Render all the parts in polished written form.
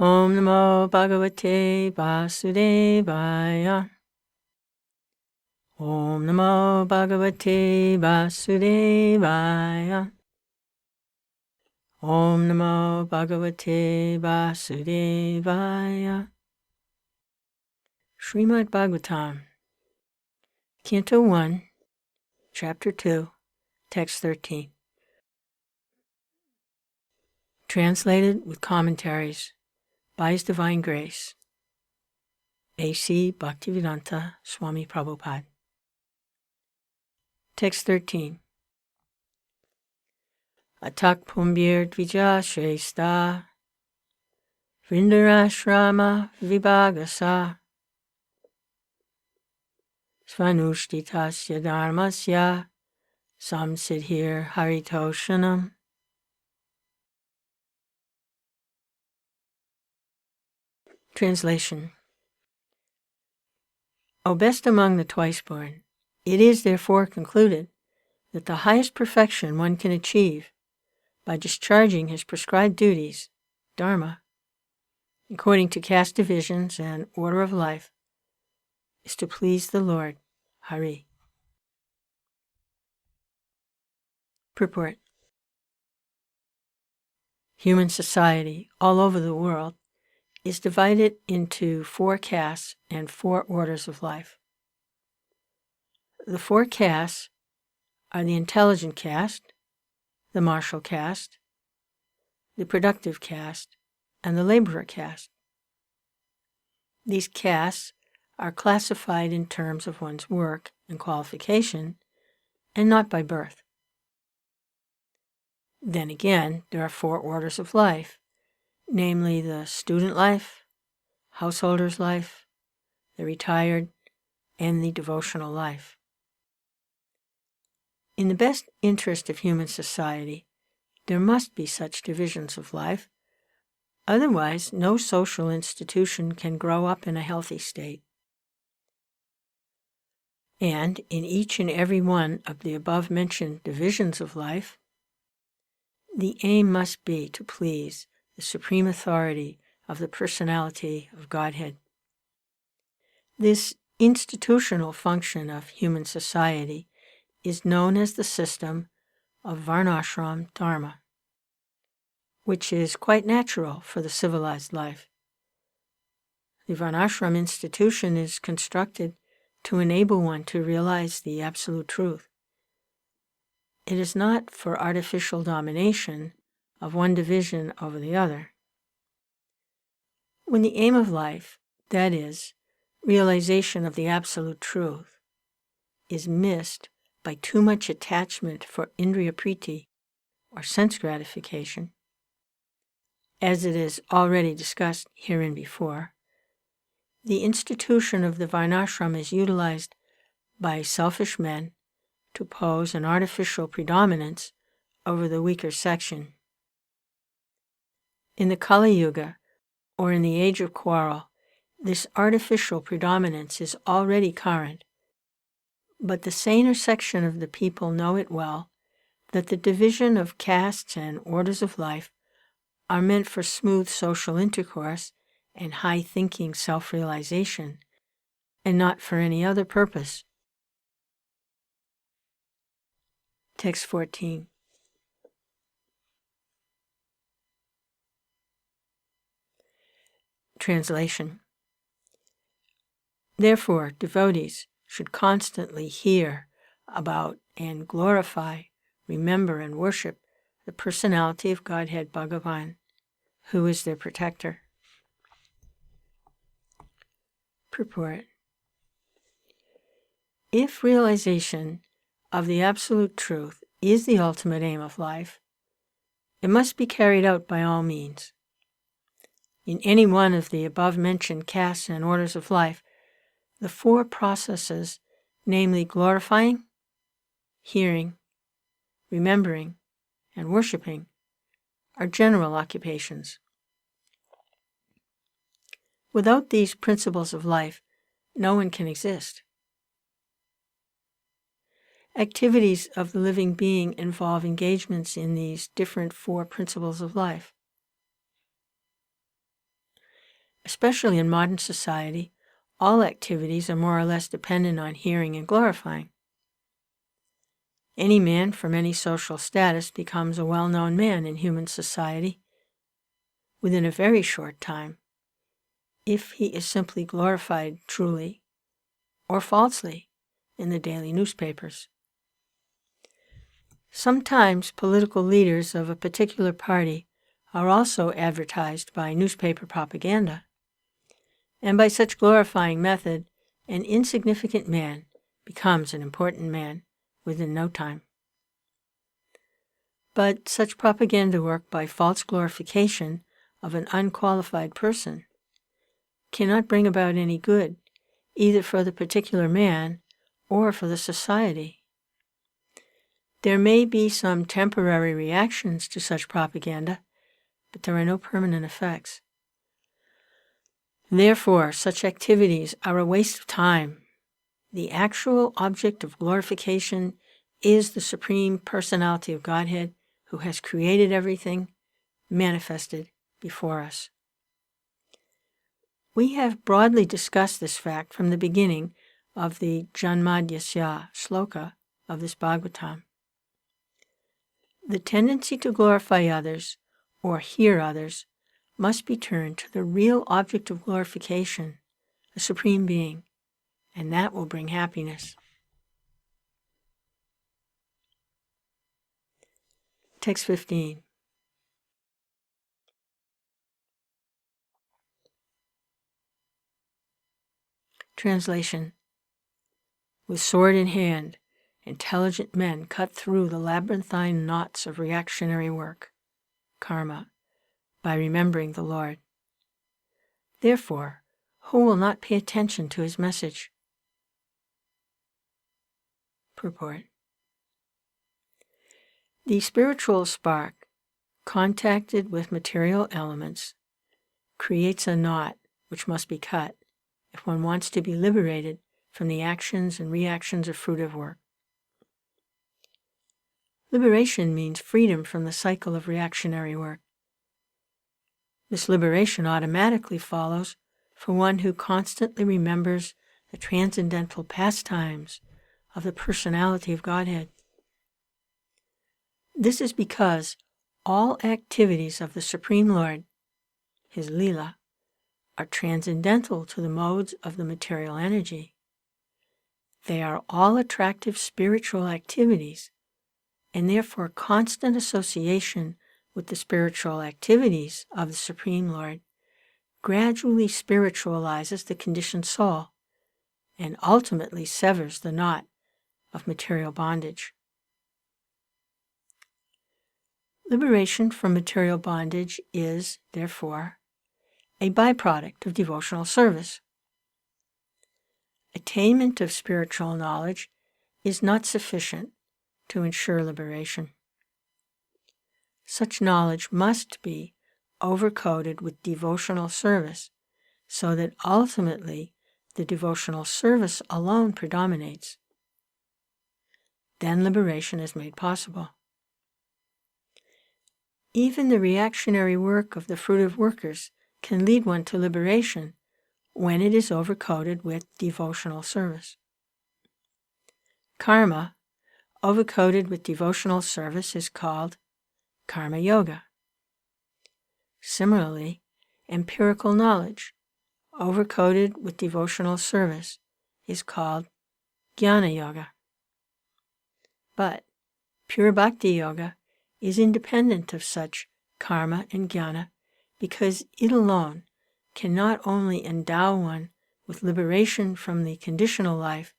Om Namo Bhagavate Vasudevaya. Om Namo Bhagavate Vasudevaya. Om Namo Bhagavate Vasudevaya. Srimad Bhagavatam, Canto 1, Chapter 2, Text 13. Translated with commentaries by His Divine Grace, A.C. Bhaktivedanta Swami Prabhupada. Text 13. Atak Pumbir Dvija Shrestha Vrindarashrama Vibhagasa Svanushthitasya Dharmasya Samsiddhir Haritoshanam. Translation. O best among the twice-born, it is therefore concluded that the highest perfection one can achieve by discharging his prescribed duties, dharma, according to caste divisions and order of life, is to please the Lord, Hari. Purport. Human society all over the world is divided into 4 castes and 4 orders of life. The 4 castes are the intelligent caste, the martial caste, the productive caste, and the laborer caste. These castes are classified in terms of one's work and qualification, and not by birth. Then again, there are 4 orders of life, namely the student life, householder's life, the retired, and the devotional life. In the best interest of human society, there must be such divisions of life. Otherwise, no social institution can grow up in a healthy state. And in each and every one of the above-mentioned divisions of life, the aim must be to please the supreme authority of the personality of Godhead. This institutional function of human society is known as the system of Varnashram Dharma, which is quite natural for the civilized life. The Varnashram institution is constructed to enable one to realize the absolute truth. It is not for artificial domination of one division over the other. When the aim of life, that is, realization of the absolute truth, is missed by too much attachment for indriya priti, or sense gratification, as it is already discussed herein before, the institution of the Varnashram is utilized by selfish men to pose an artificial predominance over the weaker section. In the Kali Yuga, or in the age of quarrel, this artificial predominance is already current, but the saner section of the people know it well, that the division of castes and orders of life are meant for smooth social intercourse and high-thinking self-realization, and not for any other purpose. Text 14. Translation. Therefore, devotees should constantly hear about and glorify, remember, and worship the personality of Godhead Bhagavan, who is their protector. Purport. If realization of the absolute truth is the ultimate aim of life, it must be carried out by all means. In any one of the above-mentioned castes and orders of life, the 4 processes, namely glorifying, hearing, remembering, and worshiping, are general occupations. Without these principles of life, no one can exist. Activities of the living being involve engagements in these different 4 principles of life. Especially in modern society, all activities are more or less dependent on hearing and glorifying. Any man from any social status becomes a well-known man in human society within a very short time, if he is simply glorified truly or falsely in the daily newspapers. Sometimes political leaders of a particular party are also advertised by newspaper propaganda, and by such glorifying method, an insignificant man becomes an important man within no time. But such propaganda work by false glorification of an unqualified person cannot bring about any good, either for the particular man or for the society. There may be some temporary reactions to such propaganda, but there are no permanent effects. Therefore, such activities are a waste of time. The actual object of glorification is the Supreme Personality of Godhead, who has created everything, manifested before us. We have broadly discussed this fact from the beginning of the Janmadhyasya shloka of this Bhagavatam. The tendency to glorify others, or hear others, must be turned to the real object of glorification, the Supreme Being, and that will bring happiness. Text 15. Translation. With sword in hand, intelligent men cut through the labyrinthine knots of reactionary work, karma, by remembering the Lord. Therefore, who will not pay attention to his message? Purport. The spiritual spark, contacted with material elements, creates a knot which must be cut if one wants to be liberated from the actions and reactions of fruitive work. Liberation means freedom from the cycle of reactionary work. This liberation automatically follows for one who constantly remembers the transcendental pastimes of the personality of Godhead. This is because all activities of the Supreme Lord, his Leela, are transcendental to the modes of the material energy. They are all attractive spiritual activities, and therefore constant association with the spiritual activities of the Supreme Lord gradually spiritualizes the conditioned soul and ultimately severs the knot of material bondage. Liberation from material bondage is, therefore, a byproduct of devotional service. Attainment of spiritual knowledge is not sufficient to ensure liberation. Such knowledge must be overcoated with devotional service, so that ultimately the devotional service alone predominates. Then liberation is made possible. Even the reactionary work of the fruitive workers can lead one to liberation when it is overcoated with devotional service. Karma, overcoated with devotional service, is called karma yoga. Similarly, empirical knowledge, overcoated with devotional service, is called jnana yoga. But pure bhakti yoga is independent of such karma and jnana, because it alone can not only endow one with liberation from the conditional life,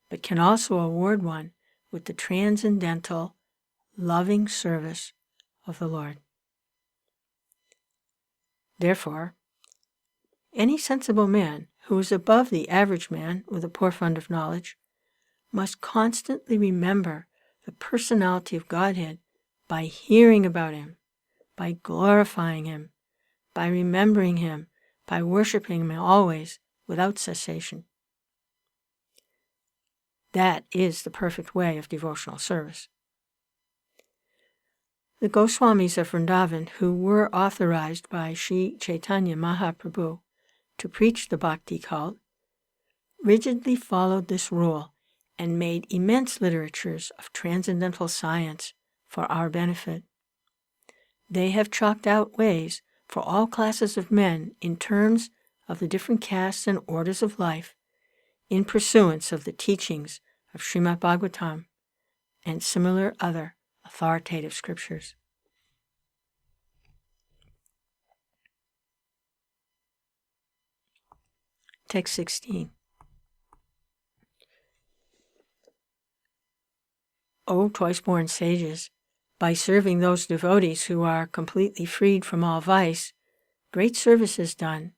but can also award one with the transcendental, loving service of the Lord. Therefore, any sensible man who is above the average man with a poor fund of knowledge must constantly remember the personality of Godhead by hearing about him, by glorifying him, by remembering him, by worshiping him always without cessation. That is the perfect way of devotional service. The Goswamis of Vrindavan, who were authorized by Sri Chaitanya Mahaprabhu to preach the bhakti cult, rigidly followed this rule and made immense literatures of transcendental science for our benefit. They have chalked out ways for all classes of men in terms of the different castes and orders of life in pursuance of the teachings of Srimad Bhagavatam and similar other authoritative scriptures. Text 16. O twice-born sages, by serving those devotees who are completely freed from all vice, great service is done.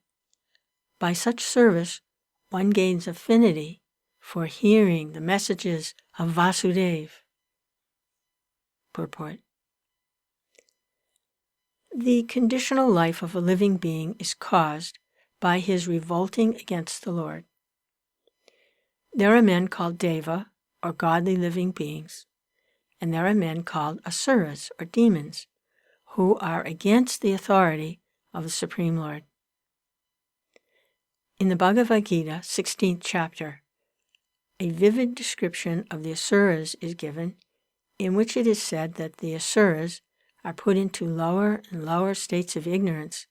By such service, one gains affinity for hearing the messages of Vasudeva. Purport. The conditional life of a living being is caused by his revolting against the Lord. There are men called Deva, or godly living beings, and there are men called Asuras, or demons, who are against the authority of the Supreme Lord. In the Bhagavad Gita, 16th chapter, a vivid description of the Asuras is given, in which it is said that the Asuras are put into lower and lower states of ignorance,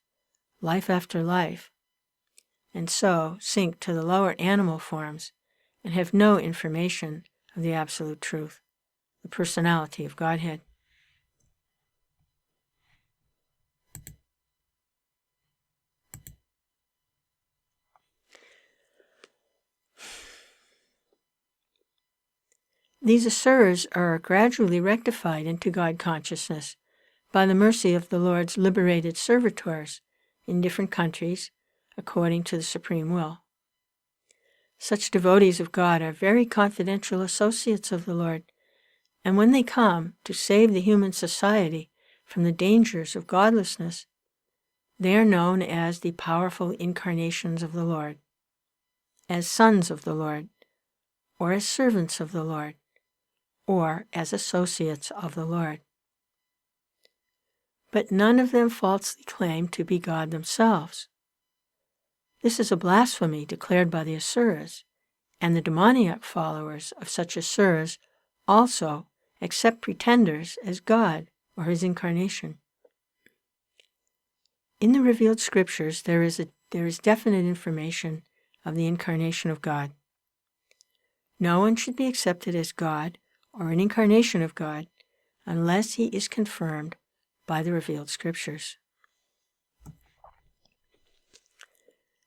life after life, and so sink to the lower animal forms and have no information of the absolute truth, the personality of Godhead. These Asuras are gradually rectified into God consciousness by the mercy of the Lord's liberated servitors in different countries according to the supreme will. Such devotees of God are very confidential associates of the Lord, and when they come to save the human society from the dangers of godlessness, they are known as the powerful incarnations of the Lord, as sons of the Lord, or as servants of the Lord, or as associates of the Lord. But none of them falsely claim to be God themselves. This is a blasphemy declared by the Asuras, and the demoniac followers of such Asuras also accept pretenders as God or his incarnation. In the revealed scriptures, there is definite information of the incarnation of God. No one should be accepted as God or an incarnation of God unless he is confirmed by the revealed scriptures.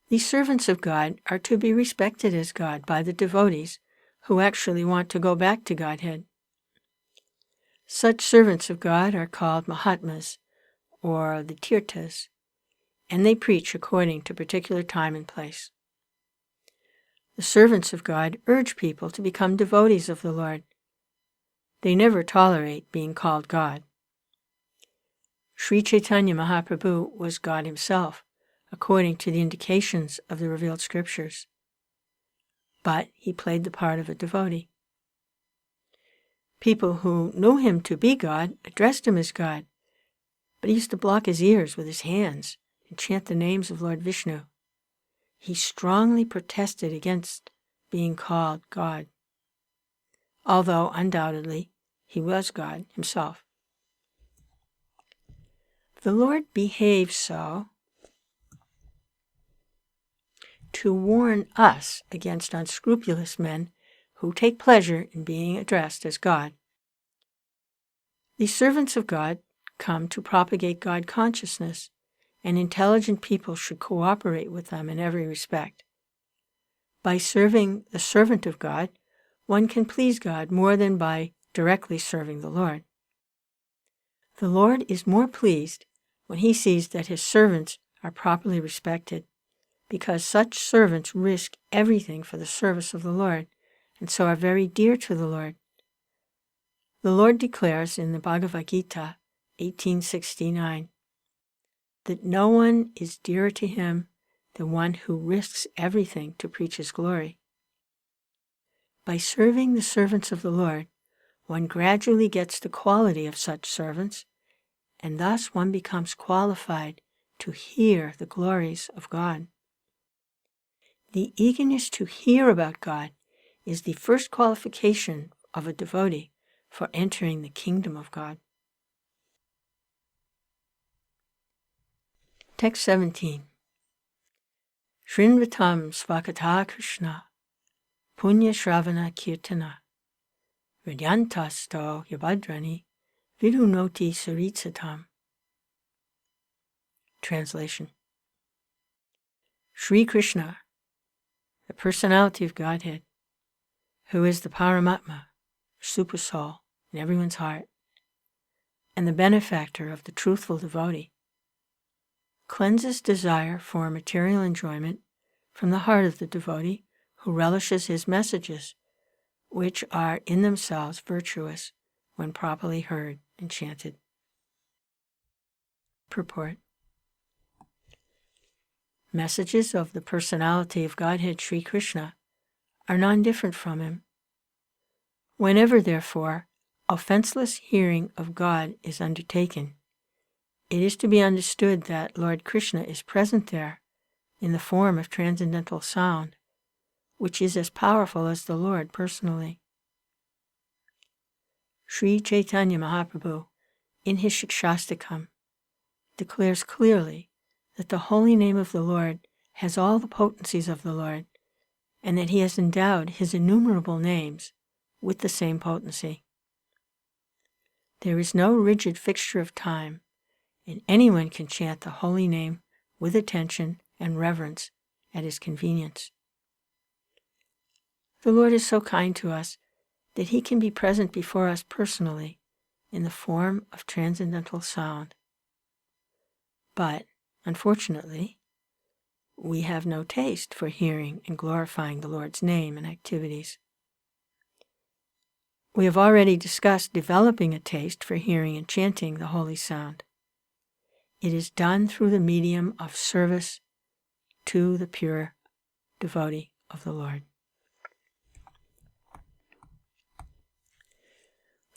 These servants of God are to be respected as God by the devotees who actually want to go back to Godhead. Such servants of God are called Mahatmas, or the Tirthas, and they preach according to particular time and place. The servants of God urge people to become devotees of the Lord. They never tolerate being called God. Sri Chaitanya Mahaprabhu was God himself, according to the indications of the revealed scriptures. But he played the part of a devotee. People who knew him to be God addressed him as God, but he used to block his ears with his hands and chant the names of Lord Vishnu. He strongly protested against being called God, although undoubtedly he was God himself. The Lord behaves so to warn us against unscrupulous men who take pleasure in being addressed as God. These servants of God come to propagate God consciousness, and intelligent people should cooperate with them in every respect. By serving the servant of God, one can please God more than by directly serving the Lord. The Lord is more pleased when he sees that his servants are properly respected, because such servants risk everything for the service of the Lord, and so are very dear to the Lord. The Lord declares in the Bhagavad Gita, 1869, that no one is dearer to him than one who risks everything to preach his glory. By serving the servants of the Lord, one gradually gets the quality of such servants, and thus one becomes qualified to hear the glories of God. The eagerness to hear about God is the first qualification of a devotee for entering the kingdom of God. Text 17. Shrinvatam svakata Krishna punya shravana kirtana vidyantasto yabhadrani vidunoti saritsatam. Translation. Sri Krishna, the personality of Godhead, who is the Paramatma, super soul in everyone's heart, and the benefactor of the truthful devotee, cleanses desire for material enjoyment from the heart of the devotee who relishes his messages, which are in themselves virtuous when properly heard and chanted. Purport. Messages of the personality of Godhead Sri Krishna are non-different from him. Whenever, therefore, offenseless hearing of God is undertaken, it is to be understood that Lord Krishna is present there in the form of transcendental sound, which is as powerful as the Lord personally. Sri Chaitanya Mahaprabhu, in his Shikshastakam, declares clearly that the holy name of the Lord has all the potencies of the Lord, and that he has endowed his innumerable names with the same potency. There is no rigid fixture of time, and anyone can chant the holy name with attention and reverence at his convenience. The Lord is so kind to us that he can be present before us personally in the form of transcendental sound. But, unfortunately, we have no taste for hearing and glorifying the Lord's name and activities. We have already discussed developing a taste for hearing and chanting the holy sound. It is done through the medium of service to the pure devotee of the Lord.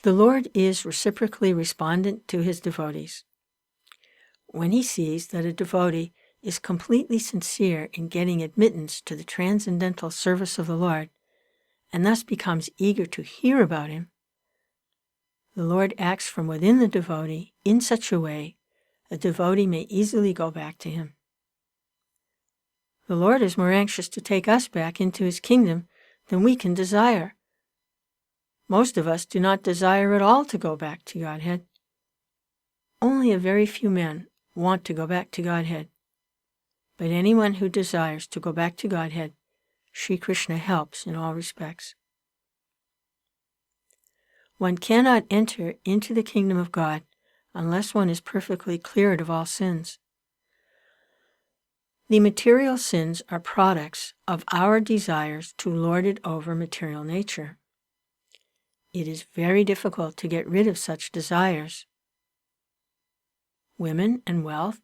The Lord is reciprocally respondent to his devotees. When he sees that a devotee is completely sincere in getting admittance to the transcendental service of the Lord, and thus becomes eager to hear about him, the Lord acts from within the devotee in such a way a devotee may easily go back to him. The Lord is more anxious to take us back into his kingdom than we can desire. Most of us do not desire at all to go back to Godhead. Only a very few men want to go back to Godhead. But anyone who desires to go back to Godhead, Sri Krishna helps in all respects. One cannot enter into the kingdom of God unless one is perfectly cleared of all sins. The material sins are products of our desires to lord it over material nature. It is very difficult to get rid of such desires. Women and wealth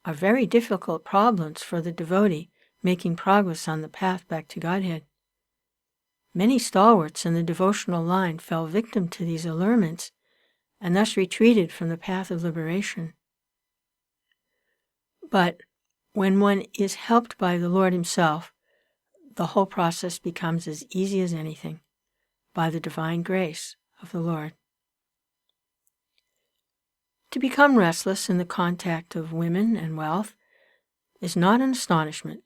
are very difficult problems for the devotee making progress on the path back to Godhead. Many stalwarts in the devotional line fell victim to these allurements and thus retreated from the path of liberation. But when one is helped by the Lord himself, the whole process becomes as easy as anything, by the divine grace of the Lord. To become restless in the contact of women and wealth is not an astonishment,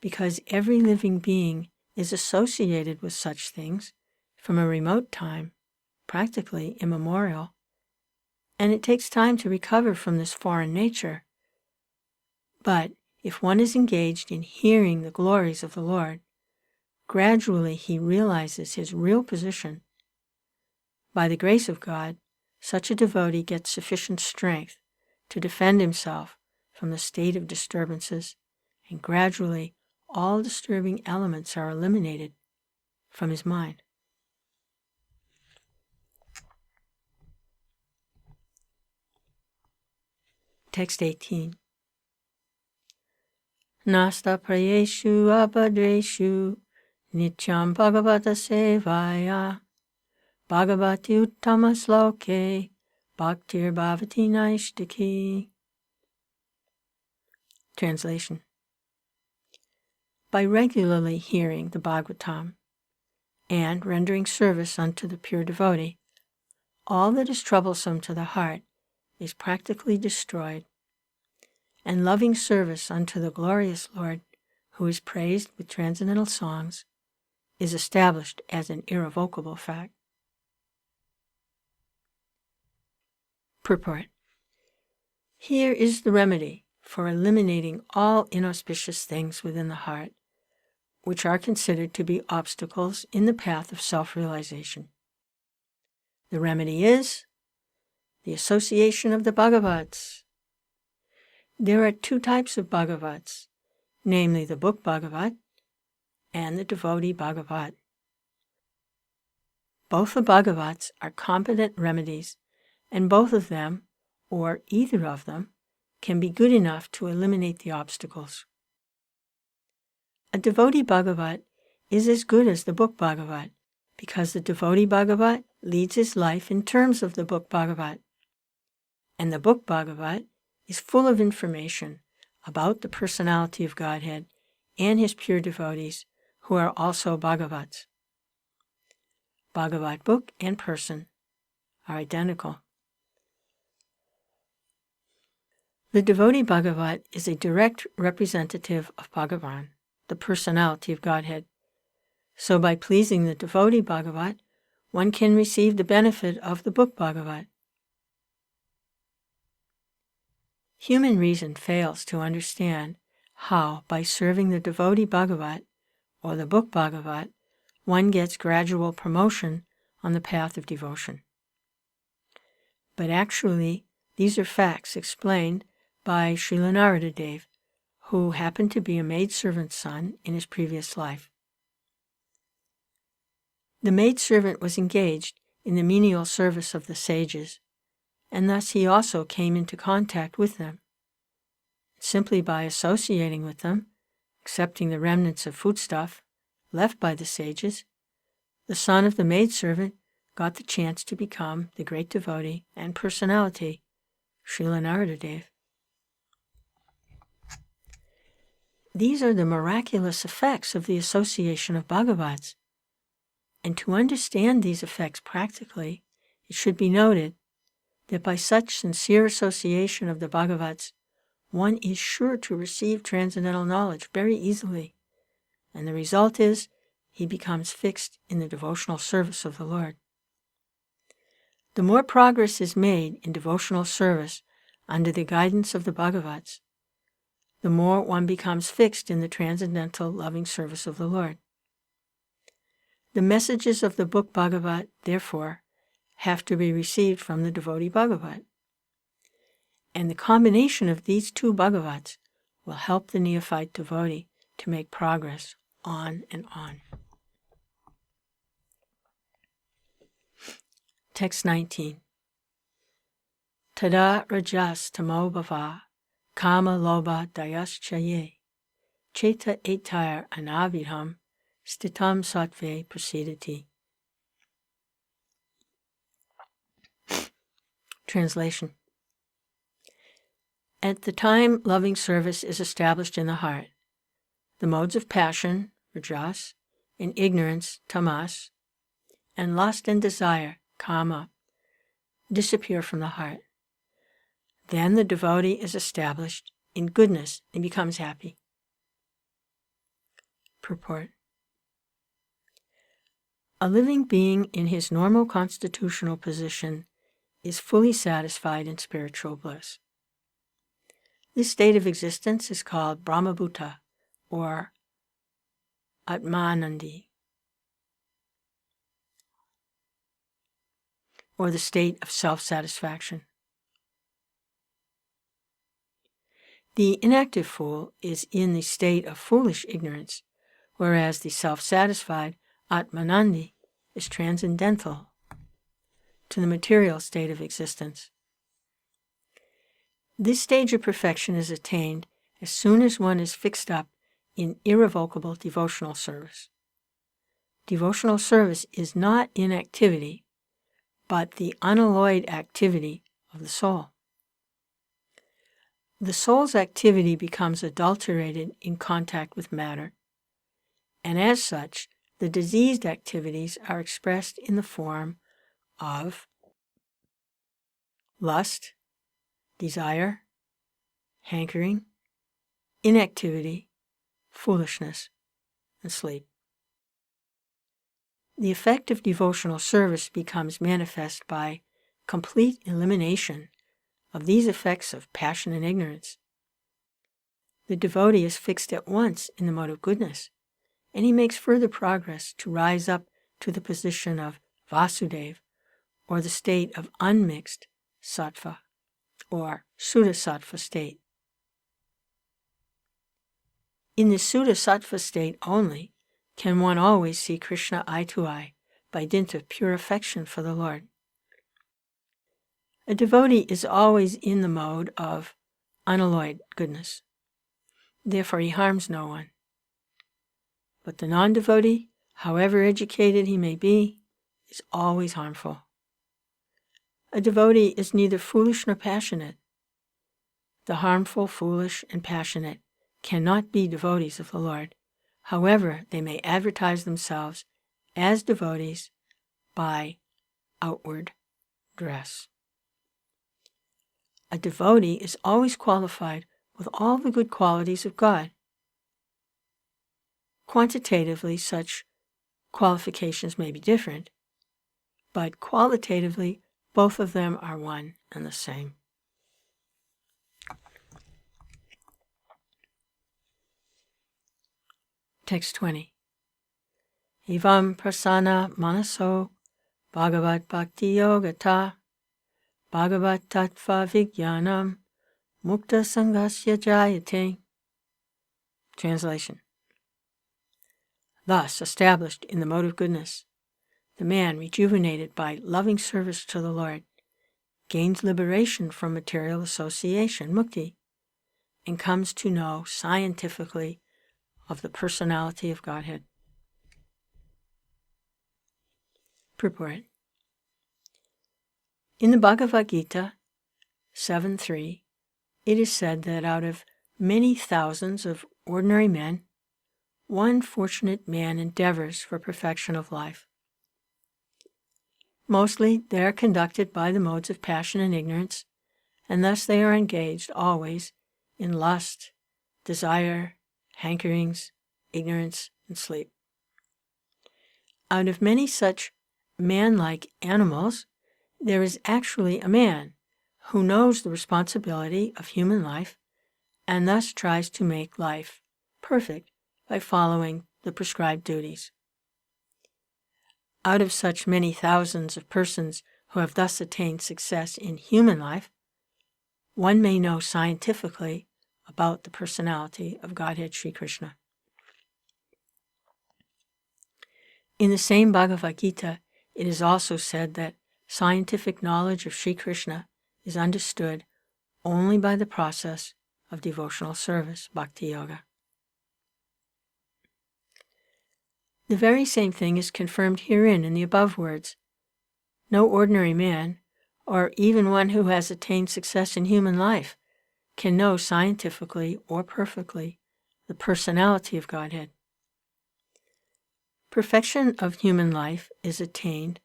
because every living being is associated with such things from a remote time, practically immemorial, and it takes time to recover from this foreign nature. But if one is engaged in hearing the glories of the Lord, gradually he realizes his real position. By the grace of God, such a devotee gets sufficient strength to defend himself from the state of disturbances, and gradually all disturbing elements are eliminated from his mind. Text 18. Nasta prayeshu abhadreshu nityam bhagavata sevaya bhagavati uttama sloke bhaktir bhavati naishtaki. Translation. By regularly hearing the Bhagavatam and rendering service unto the pure devotee, all that is troublesome to the heart is practically destroyed, and loving service unto the glorious Lord, who is praised with transcendental songs, is established as an irrevocable fact. Purport. Here is the remedy for eliminating all inauspicious things within the heart, which are considered to be obstacles in the path of self-realization. The remedy is the association of the Bhagavats. There are two types of Bhagavats, namely the book Bhagavat and the devotee Bhagavat. Both the Bhagavats are competent remedies, and both of them, or either of them, can be good enough to eliminate the obstacles. A devotee Bhagavat is as good as the book Bhagavat, because the devotee Bhagavat leads his life in terms of the book Bhagavat, and the book Bhagavat is full of information about the personality of Godhead and his pure devotees, who are also Bhagavats. Bhagavat book and person are identical. The devotee Bhagavat is a direct representative of Bhagavan, the personality of Godhead. So by pleasing the devotee Bhagavat, one can receive the benefit of the book Bhagavat. Human reason fails to understand how, by serving the devotee Bhagavat, or the book Bhagavat, one gets gradual promotion on the path of devotion. But actually, these are facts explained by Srila Narada-Dev, who happened to be a maidservant's son in his previous life. The maidservant was engaged in the menial service of the sages, and thus he also came into contact with them. Simply by associating with them, accepting the remnants of foodstuff left by the sages, the son of the maidservant got the chance to become the great devotee and personality, Srila Narada-Dev. These are the miraculous effects of the association of Bhagavats. And to understand these effects practically, it should be noted that by such sincere association of the Bhagavats, one is sure to receive transcendental knowledge very easily, and the result is he becomes fixed in the devotional service of the Lord. The more progress is made in devotional service under the guidance of the Bhagavats, the more one becomes fixed in the transcendental loving service of the Lord. The messages of the book Bhagavat, therefore, have to be received from the devotee Bhagavat. And the combination of these two Bhagavats will help the neophyte devotee to make progress on and on. Text 19. Tada rajas tamo bhava kama loba dayaschaye cheta etar anavidham stitam sattve prasidati. Translation. At the time loving service is established in the heart, the modes of passion, rajas, and ignorance, tamas, and lust and desire, kama, disappear from the heart. Then the devotee is established in goodness and becomes happy. Purport. A living being in his normal constitutional position is fully satisfied in spiritual bliss. This state of existence is called Brahmabhuta, or Atmanandi, or the state of self-satisfaction. The inactive fool is in the state of foolish ignorance, whereas the self-satisfied Atmanandi is transcendental to the material state of existence. This stage of perfection is attained as soon as one is fixed up in irrevocable devotional service. Devotional service is not inactivity, but the unalloyed activity of the soul. The soul's activity becomes adulterated in contact with matter, and as such, the diseased activities are expressed in the form of lust, desire, hankering, inactivity, foolishness, and sleep. The effect of devotional service becomes manifest by complete elimination of these effects of passion and ignorance. The devotee is fixed at once in the mode of goodness, and he makes further progress to rise up to the position of Vasudeva, or the state of unmixed sattva, or Suddha-sattva state. In the Suddha-sattva state only can one always see Krishna eye to eye by dint of pure affection for the Lord. A devotee is always in the mode of unalloyed goodness. Therefore he harms no one. But the non-devotee, however educated he may be, is always harmful. A devotee is neither foolish nor passionate. The harmful, foolish, and passionate cannot be devotees of the Lord, however they may advertise themselves as devotees by outward dress. A devotee is always qualified with all the good qualities of God. Quantitatively, such qualifications may be different, but qualitatively, both of them are one and the same. Text 20. Evam prasana manaso bhagavat bhakti yogata bhagavat tattva vijnanam mukta sangasya jayate. Translation. Thus, established in the mode of goodness, the man, rejuvenated by loving service to the Lord, gains liberation from material association, mukti, and comes to know scientifically of the personality of Godhead. Purport. In the Bhagavad Gita 7.3, it is said that out of many thousands of ordinary men, one fortunate man endeavors for perfection of life. Mostly they are conducted by the modes of passion and ignorance, and thus they are engaged always in lust, desire, hankerings, ignorance, and sleep. Out of many such man-like animals, there is actually a man who knows the responsibility of human life and thus tries to make life perfect by following the prescribed duties. Out of such many thousands of persons who have thus attained success in human life, one may know scientifically about the personality of Godhead Sri Krishna. In the same Bhagavad Gita, it is also said that scientific knowledge of Sri Krishna is understood only by the process of devotional service, bhakti yoga. The very same thing is confirmed herein in the above words. No ordinary man, or even one who has attained success in human life, can know scientifically or perfectly the personality of Godhead. Perfection of human life is attained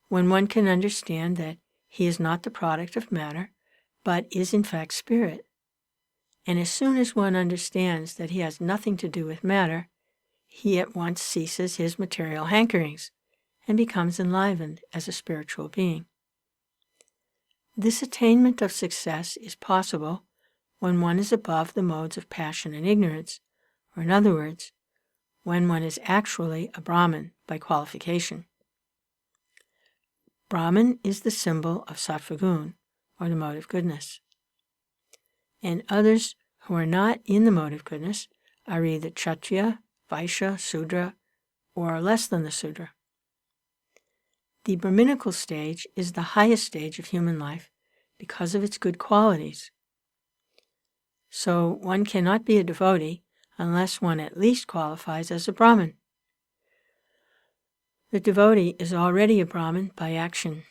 when one can understand that he is not the product of matter, but is in fact spirit. And as soon as one understands that he has nothing to do with matter, he at once ceases his material hankerings and becomes enlivened as a spiritual being. This attainment of success is possible when one is above the modes of passion and ignorance, or in other words, when one is actually a Brahmin by qualification. Brahmin is the symbol of Sattva-gun, or the mode of goodness. And others who are not in the mode of goodness are either Kshatriya, Vaishya, Sudra, or less than the Sudra. The Brahminical stage is the highest stage of human life because of its good qualities. So one cannot be a devotee unless one at least qualifies as a Brahmin. The devotee is already a Brahmin by action.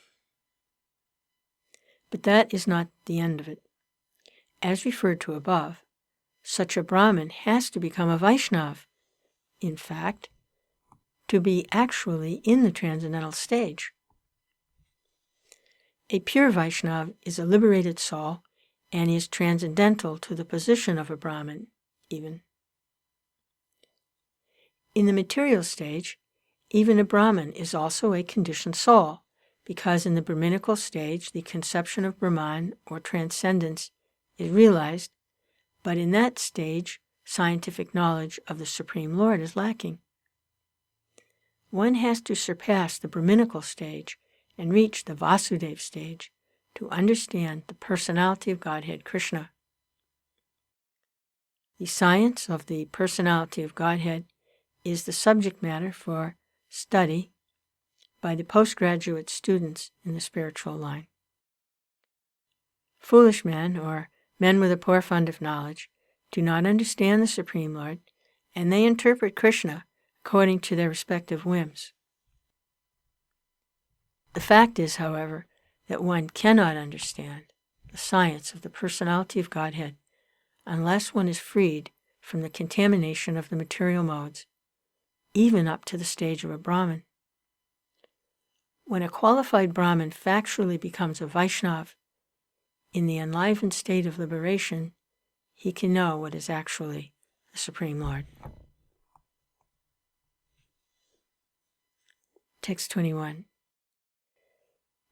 But that is not the end of it. As referred to above, such a Brahmin has to become a Vaishnav. In fact, to be actually in the transcendental stage. A pure Vaishnava is a liberated soul and is transcendental to the position of a Brahmin, even. In the material stage, even a Brahmin is also a conditioned soul, because in the Brahminical stage the conception of Brahman or transcendence is realized, but in that stage scientific knowledge of the Supreme Lord is lacking. One has to surpass the Brahminical stage and reach the Vasudeva stage to understand the personality of Godhead Krishna. The science of the personality of Godhead is the subject matter for study by the postgraduate students in the spiritual line. Foolish men, or men with a poor fund of knowledge, do not understand the Supreme Lord, and they interpret Krishna according to their respective whims. The fact is, however, that one cannot understand the science of the personality of Godhead unless one is freed from the contamination of the material modes, even up to the stage of a Brahmin. When a qualified Brahmin factually becomes a Vaishnava, in the enlivened state of liberation, he can know what is actually the Supreme Lord. Text 21.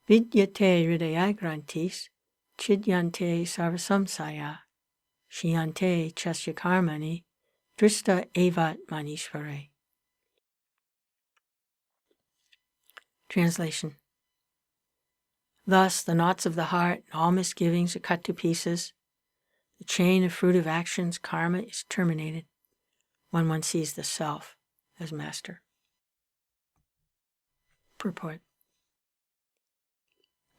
Vidyate hridaya grantis, chidyante sarvasamsaya, shiyante chasya karmani, drista evat manishvare. Translation. Thus the knots of the heart and all misgivings are cut to pieces. The chain of fruitive actions, karma, is terminated when one sees the self as master. Purport.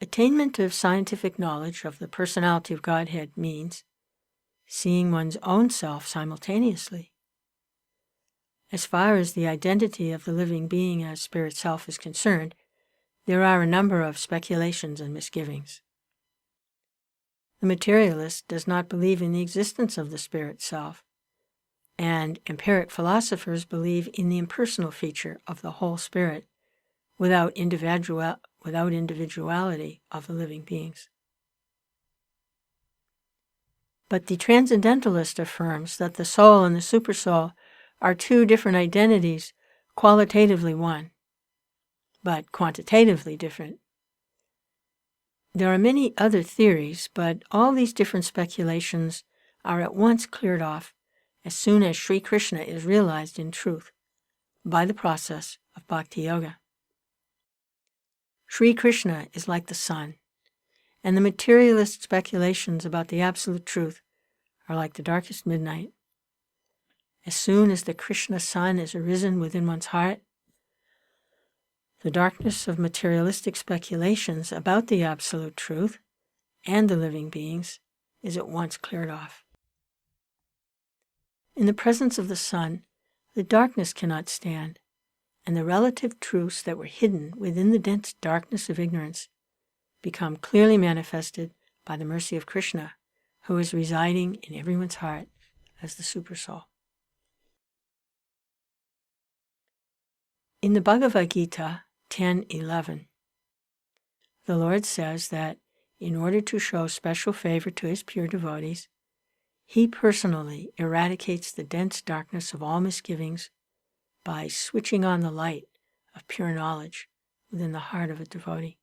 Attainment of scientific knowledge of the personality of Godhead means seeing one's own self simultaneously. As far as the identity of the living being as spirit self is concerned, there are a number of speculations and misgivings. The materialist does not believe in the existence of the spirit self, and empiric philosophers believe in the impersonal feature of the whole spirit without individuality of the living beings. But the transcendentalist affirms that the soul and the supersoul are two different identities, qualitatively one, but quantitatively different. There are many other theories, but all these different speculations are at once cleared off as soon as Sri Krishna is realized in truth by the process of Bhakti Yoga. Sri Krishna is like the sun, and the materialist speculations about the absolute truth are like the darkest midnight. As soon as the Krishna sun is arisen within one's heart, the darkness of materialistic speculations about the absolute truth and the living beings is at once cleared off. In the presence of the sun, the darkness cannot stand, and the relative truths that were hidden within the dense darkness of ignorance become clearly manifested by the mercy of Krishna, who is residing in everyone's heart as the Supersoul. In the Bhagavad Gita 10:11, the Lord says that in order to show special favor to his pure devotees, he personally eradicates the dense darkness of all misgivings by switching on the light of pure knowledge within the heart of a devotee.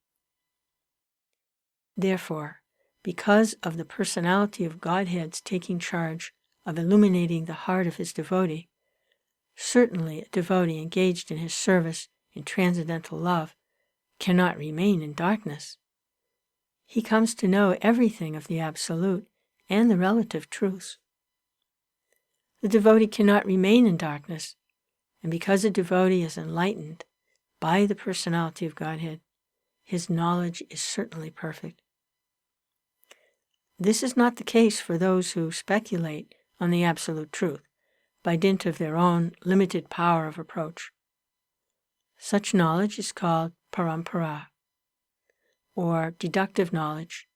Therefore, because of the personality of Godhead's taking charge of illuminating the heart of his devotee, certainly a devotee engaged in his service in transcendental love cannot remain in darkness. He comes to know everything of the Absolute and the relative truths. The devotee cannot remain in darkness, and because a devotee is enlightened by the personality of Godhead, his knowledge is certainly perfect. This is not the case for those who speculate on the absolute truth by dint of their own limited power of approach. Such knowledge is called parampara, or deductive knowledge,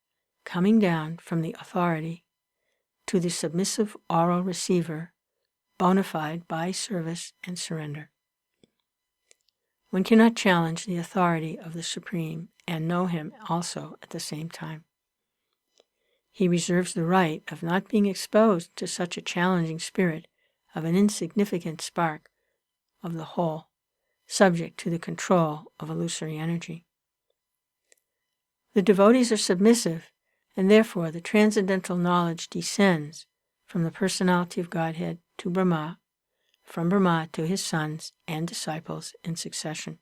coming down from the authority to the submissive oral receiver, bona fide by service and surrender. One cannot challenge the authority of the Supreme and know him also at the same time. He reserves the right of not being exposed to such a challenging spirit of an insignificant spark of the whole, subject to the control of illusory energy. The devotees are submissive, and therefore the transcendental knowledge descends from the personality of Godhead to Brahma, from Brahma to his sons and disciples in succession.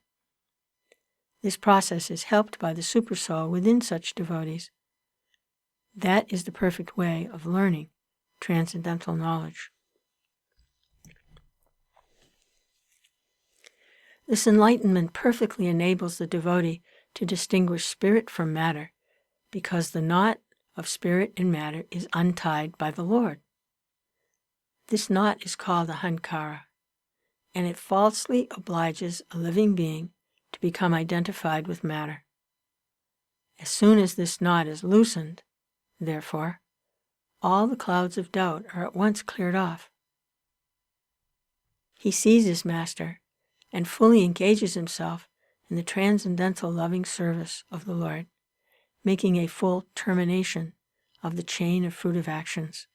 This process is helped by the Supersoul within such devotees. That is the perfect way of learning transcendental knowledge. This enlightenment perfectly enables the devotee to distinguish spirit from matter, because the knot of spirit and matter is untied by the Lord. This knot is called ahankara, and it falsely obliges a living being to become identified with matter. As soon as this knot is loosened, therefore, all the clouds of doubt are at once cleared off. He sees his master and fully engages himself in the transcendental loving service of the Lord, making a full termination of the chain of fruitive actions.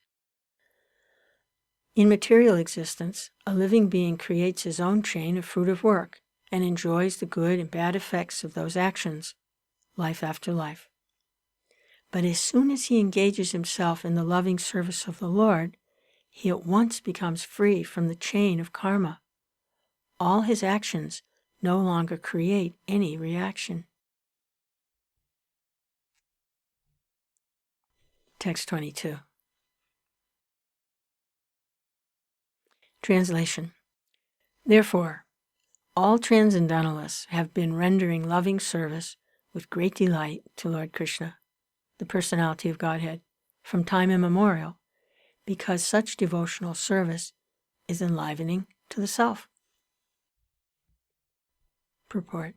In material existence, a living being creates his own chain of fruitive work and enjoys the good and bad effects of those actions, life after life. But as soon as he engages himself in the loving service of the Lord, he at once becomes free from the chain of karma. All his actions no longer create any reaction. Text 22. Translation. Therefore, all transcendentalists have been rendering loving service with great delight to Lord Krishna, the personality of Godhead, from time immemorial, because such devotional service is enlivening to the self. Purport.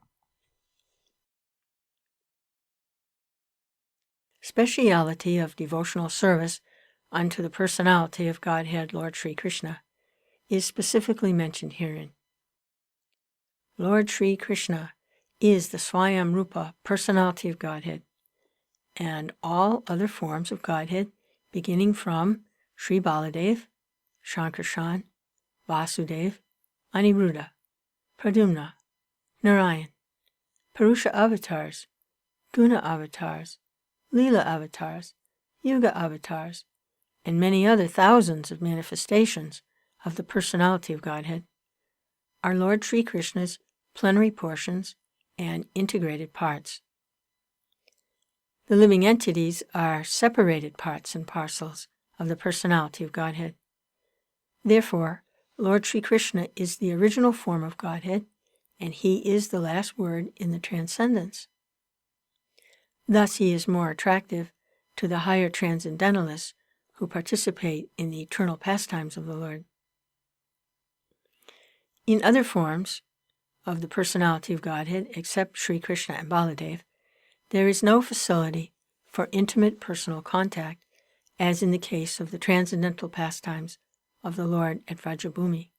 Speciality of devotional service unto the personality of Godhead, Lord Sri Krishna, is specifically mentioned herein. Lord Sri Krishna is the Swayam Rupa personality of Godhead, and all other forms of Godhead, beginning from Sri Baladev, Shankarshan, Vasudev, Aniruddha, Pradyumna, Narayan, Purusha avatars, Guna avatars, Leela avatars, Yuga avatars, and many other thousands of manifestations of the personality of Godhead, are Lord Sri Krishna's plenary portions and integrated parts. The living entities are separated parts and parcels of the personality of Godhead. Therefore, Lord Sri Krishna is the original form of Godhead, and he is the last word in the transcendence. Thus he is more attractive to the higher transcendentalists who participate in the eternal pastimes of the Lord. In other forms of the personality of Godhead, except Sri Krishna and Baladev, there is no facility for intimate personal contact, as in the case of the transcendental pastimes of the Lord at Vrajabhumi.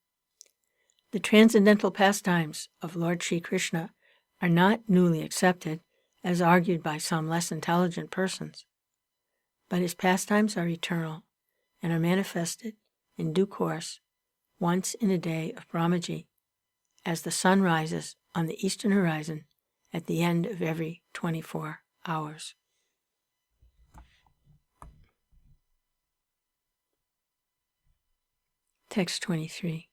The transcendental pastimes of Lord Sri Krishna are not newly accepted, as argued by some less intelligent persons, but his pastimes are eternal and are manifested in due course once in a day of Brahmaji, as the sun rises on the eastern horizon at the end of every 24 hours. Text 23.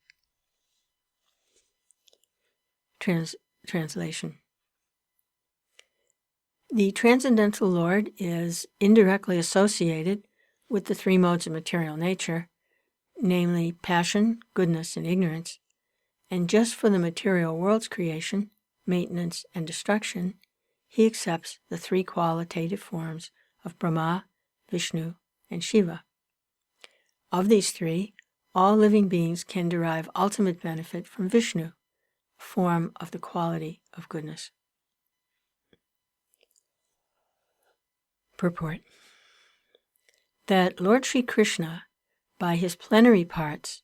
Translation. The Transcendental Lord is indirectly associated with the three modes of material nature, namely passion, goodness, and ignorance, and just for the material world's creation, maintenance, and destruction, he accepts the three qualitative forms of Brahma, Vishnu, and Shiva. Of these three, all living beings can derive ultimate benefit from Vishnu, a form of the quality of goodness. Purport. That Lord Sri Krishna, by his plenary parts,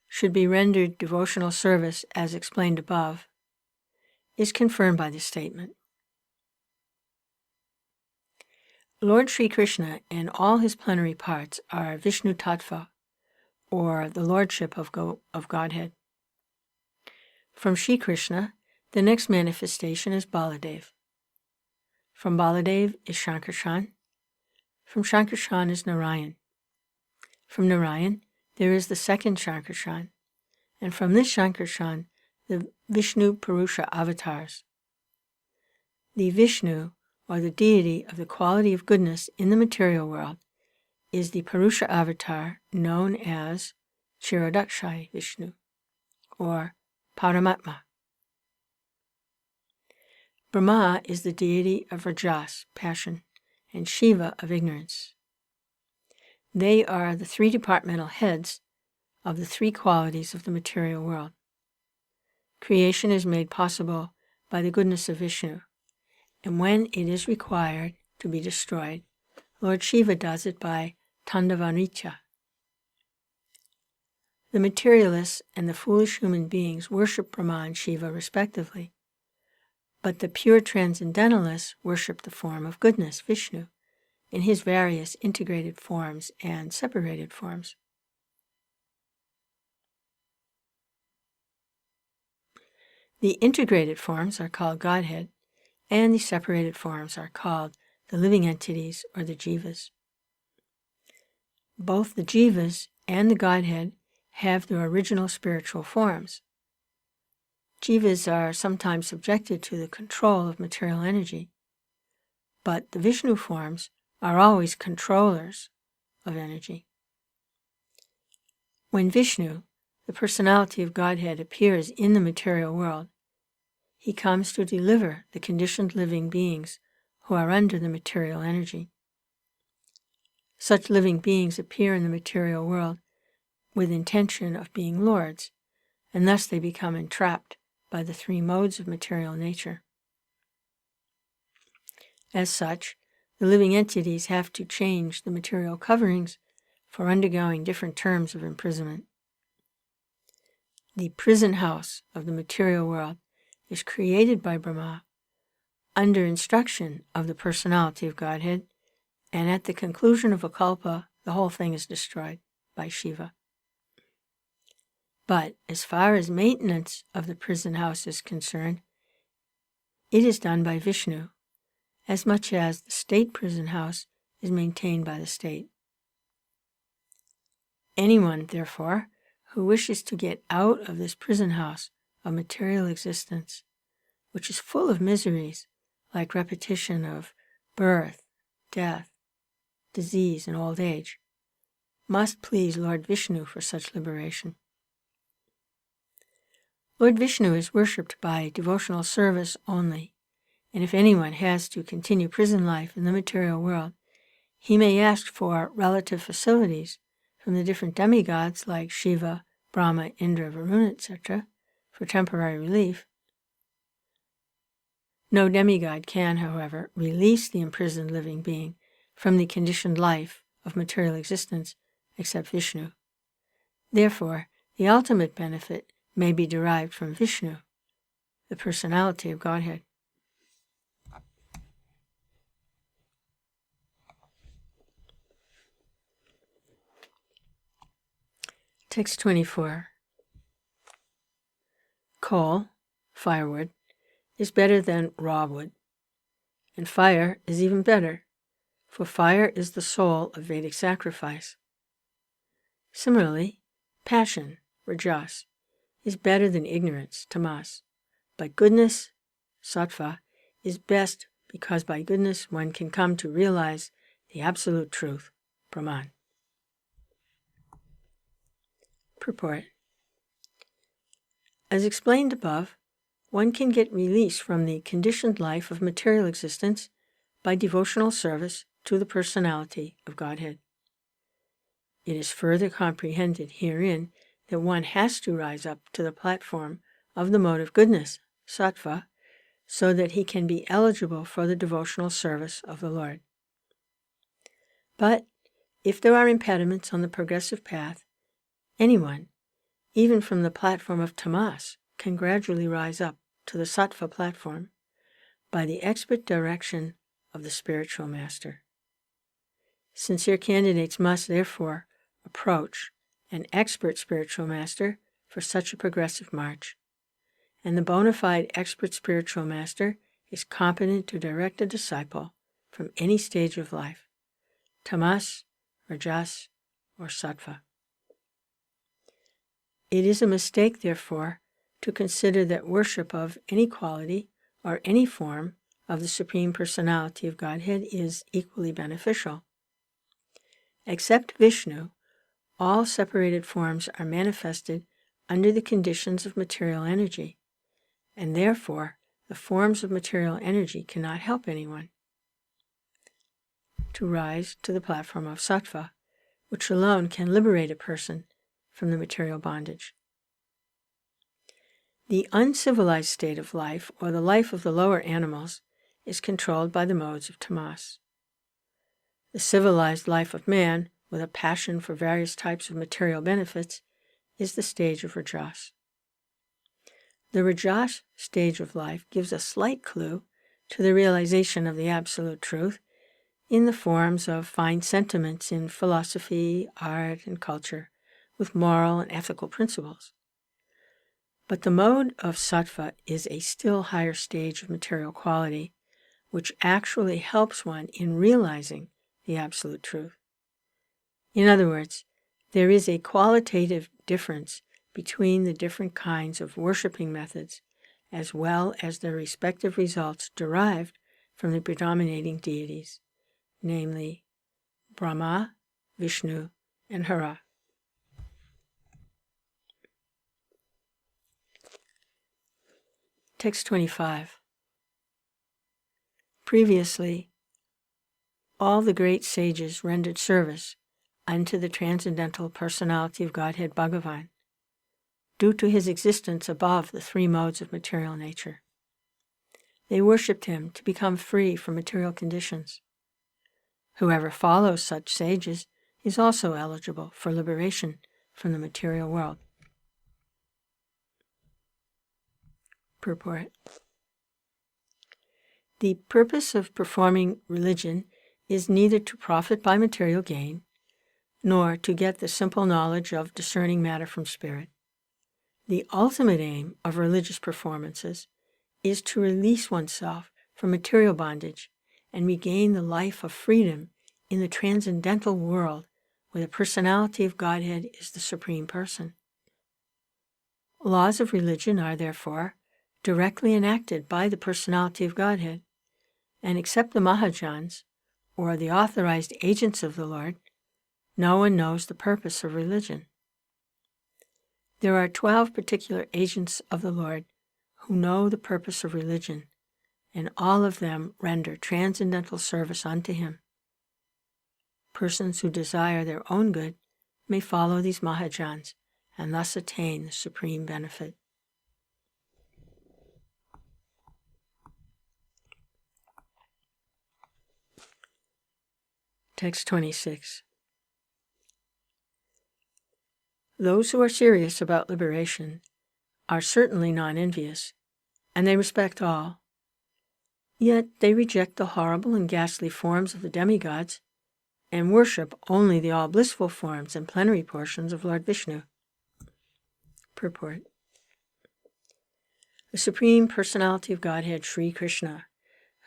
should be rendered devotional service as explained above, is confirmed by this statement. Lord Sri Krishna and all his plenary parts are Vishnu Tattva, or the Lordship of Godhead. From Sri Krishna, the next manifestation is Baladev. From Baladev is Shankarshan. From Shankarshan is Narayan. From Narayan, there is the second Shankarshan, and from this Shankarshan, the Vishnu Purusha avatars. The Vishnu, or the deity of the quality of goodness in the material world, is the Purusha avatar known as Chirodakshai Vishnu, or Paramatma. Brahma is the deity of Rajas, passion, and Shiva of ignorance. They are the three departmental heads of the three qualities of the material world. Creation is made possible by the goodness of Vishnu, and when it is required to be destroyed, Lord Shiva does it by Tandavanritya. The materialists and the foolish human beings worship Brahma and Shiva respectively, but the pure transcendentalists worship the form of goodness, Vishnu, in his various integrated forms and separated forms. The integrated forms are called Godhead, and the separated forms are called the living entities or the jivas. Both the jivas and the Godhead have their original spiritual forms. Jivas are sometimes subjected to the control of material energy, but the Vishnu forms are always controllers of energy. When Vishnu, the personality of Godhead, appears in the material world, he comes to deliver the conditioned living beings who are under the material energy. Such living beings appear in the material world with intention of being lords, and thus they become entrapped by the three modes of material nature. As such, the living entities have to change the material coverings for undergoing different terms of imprisonment. The prison house of the material world is created by Brahma under instruction of the personality of Godhead, and at the conclusion of a kalpa, the whole thing is destroyed by Shiva. But as far as maintenance of the prison house is concerned, it is done by Vishnu, as much as the state prison house is maintained by the state. Anyone, therefore, who wishes to get out of this prison house of material existence, which is full of miseries like repetition of birth, death, disease, and old age, must please Lord Vishnu for such liberation. Lord Vishnu is worshipped by devotional service only, and if anyone has to continue prison life in the material world, he may ask for relative facilities from the different demigods like Shiva, Brahma, Indra, Varuna, etc., for temporary relief. No demigod can, however, release the imprisoned living being from the conditioned life of material existence except Vishnu. Therefore, the ultimate benefit may be derived from Vishnu, the personality of Godhead. Text 24. Coal, firewood, is better than raw wood, and fire is even better, for fire is the soul of Vedic sacrifice. Similarly, passion, rajas, is better than ignorance, tamas, but goodness, sattva, is best because by goodness one can come to realize the absolute truth, Brahman. Purport. As explained above, one can get release from the conditioned life of material existence by devotional service to the personality of Godhead. It is further comprehended herein that one has to rise up to the platform of the mode of goodness, sattva, so that he can be eligible for the devotional service of the Lord. But if there are impediments on the progressive path, anyone, even from the platform of tamas, can gradually rise up to the Sattva platform by the expert direction of the spiritual master. Sincere candidates must, therefore, approach an expert spiritual master for such a progressive march, and the bona fide expert spiritual master is competent to direct a disciple from any stage of life, tamas, rajas, or sattva. It is a mistake, therefore, to consider that worship of any quality or any form of the Supreme Personality of Godhead is equally beneficial. Except Vishnu, all separated forms are manifested under the conditions of material energy, and therefore the forms of material energy cannot help anyone to rise to the platform of sattva, which alone can liberate a person from the material bondage. The uncivilized state of life, or the life of the lower animals, is controlled by the modes of tamas. The civilized life of man, with a passion for various types of material benefits, is the stage of rajas. The rajas stage of life gives a slight clue to the realization of the absolute truth in the forms of fine sentiments in philosophy, art, and culture, with moral and ethical principles. But the mode of sattva is a still higher stage of material quality, which actually helps one in realizing the absolute truth. In other words, there is a qualitative difference between the different kinds of worshiping methods, as well as their respective results derived from the predominating deities, namely Brahma, Vishnu, and Hara. Text 25. Previously, all the great sages rendered service unto the transcendental personality of Godhead Bhagavan, due to his existence above the three modes of material nature. They worshipped him to become free from material conditions. Whoever follows such sages is also eligible for liberation from the material world. Purport. The purpose of performing religion is neither to profit by material gain, nor to get the simple knowledge of discerning matter from spirit. The ultimate aim of religious performances is to release oneself from material bondage and regain the life of freedom in the transcendental world where the personality of Godhead is the Supreme Person. Laws of religion are, therefore, directly enacted by the personality of Godhead, and except the Mahajans, or the authorized agents of the Lord, no one knows the purpose of religion. There are 12 particular agents of the Lord who know the purpose of religion, and all of them render transcendental service unto him. Persons who desire their own good may follow these Mahajans and thus attain the supreme benefit. Text 26. Those who are serious about liberation are certainly non-envious, and they respect all. Yet they reject the horrible and ghastly forms of the demigods and worship only the all-blissful forms and plenary portions of Lord Vishnu. Purport. The Supreme Personality of Godhead, Sri Krishna,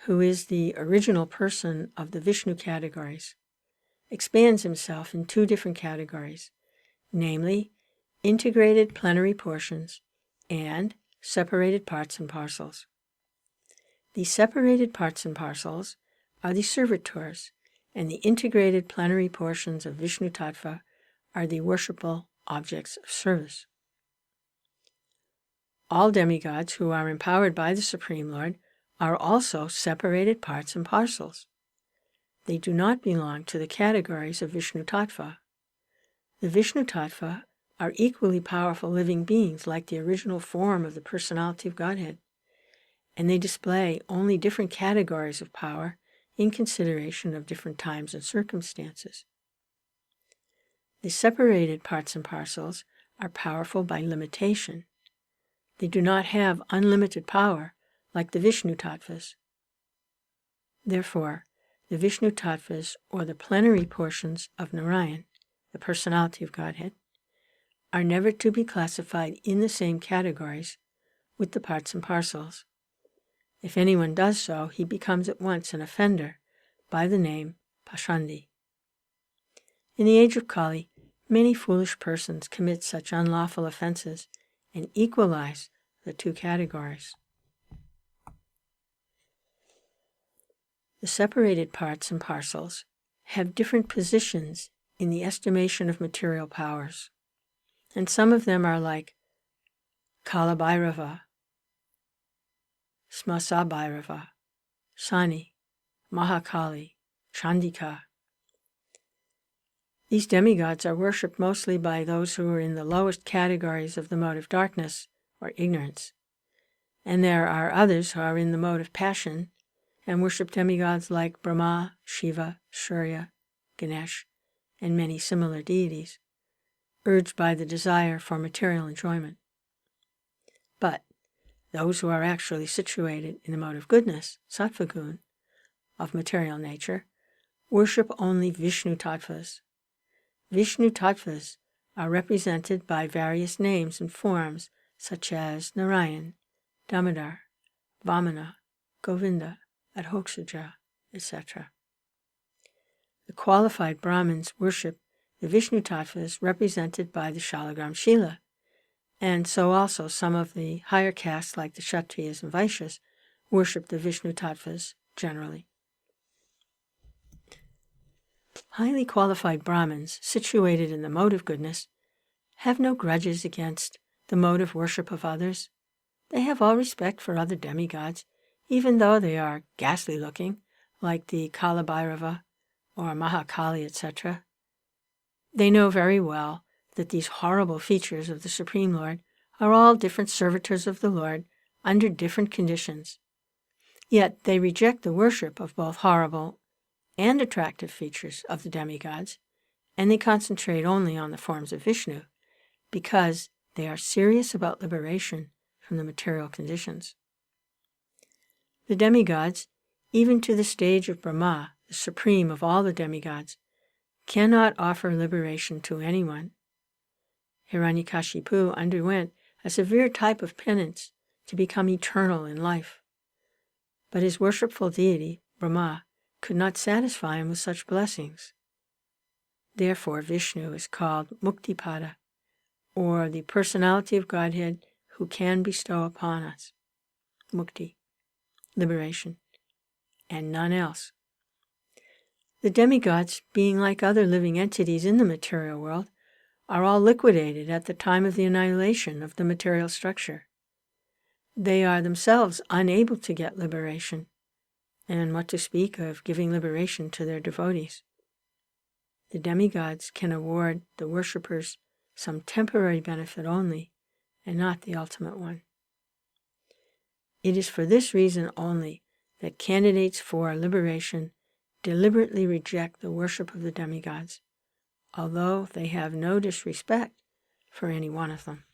who is the original person of the Vishnu categories, expands himself in two different categories, namely integrated plenary portions and separated parts and parcels. The separated parts and parcels are the servitors, and the integrated plenary portions of Vishnu Tattva are the worshipable objects of service. All demigods who are empowered by the Supreme Lord are also separated parts and parcels. They do not belong to the categories of Vishnu Tattva. The Vishnu Tattva are equally powerful living beings like the original form of the personality of Godhead, and they display only different categories of power in consideration of different times and circumstances. The separated parts and parcels are powerful by limitation. They do not have unlimited power like the Vishnu Tattvas. Therefore, the Vishnu Tattvas, or the plenary portions of Narayan, the personality of Godhead, are never to be classified in the same categories with the parts and parcels. If anyone does so, he becomes at once an offender by the name Pashandi. In the age of Kali, many foolish persons commit such unlawful offenses and equalize the two categories. The separated parts and parcels have different positions in the estimation of material powers, and some of them are like Kalabhairava, Smasabhairava, Sani, Mahakali, Chandika. These demigods are worshipped mostly by those who are in the lowest categories of the mode of darkness or ignorance, and there are others who are in the mode of passion and worship demigods like Brahma, Shiva, Surya, Ganesh, and many similar deities, urged by the desire for material enjoyment. But those who are actually situated in the mode of goodness, Sattva-gun, of material nature, worship only Vishnu Tattvas. Vishnu Tattvas are represented by various names and forms such as Narayan, Damodar, Vamana, Govinda, Adhokshaja, etc. The qualified Brahmins worship the Vishnu Tattvas represented by the Shalagram Shila, and so also some of the higher castes like the Kshatriyas and Vaishyas worship the Vishnu Tattvas generally. Highly qualified Brahmins situated in the mode of goodness have no grudges against the mode of worship of others. They have all respect for other demigods, even though they are ghastly looking, like the Kalabhairava or Mahakali, etc. They know very well that these horrible features of the Supreme Lord are all different servitors of the Lord under different conditions. Yet they reject the worship of both horrible and attractive features of the demigods, and they concentrate only on the forms of Vishnu, because they are serious about liberation from the material conditions. The demigods, even to the stage of Brahma, the supreme of all the demigods, cannot offer liberation to anyone. Hiranyakashipu underwent a severe type of penance to become eternal in life, but his worshipful deity, Brahma, could not satisfy him with such blessings. Therefore, Vishnu is called Muktipada, or the personality of Godhead who can bestow upon us mukti, liberation, and none else. The demigods, being like other living entities in the material world, are all liquidated at the time of the annihilation of the material structure. They are themselves unable to get liberation, and what to speak of giving liberation to their devotees. The demigods can award the worshippers some temporary benefit only, and not the ultimate one. It is for this reason only that candidates for liberation deliberately reject the worship of the demigods, although they have no disrespect for any one of them.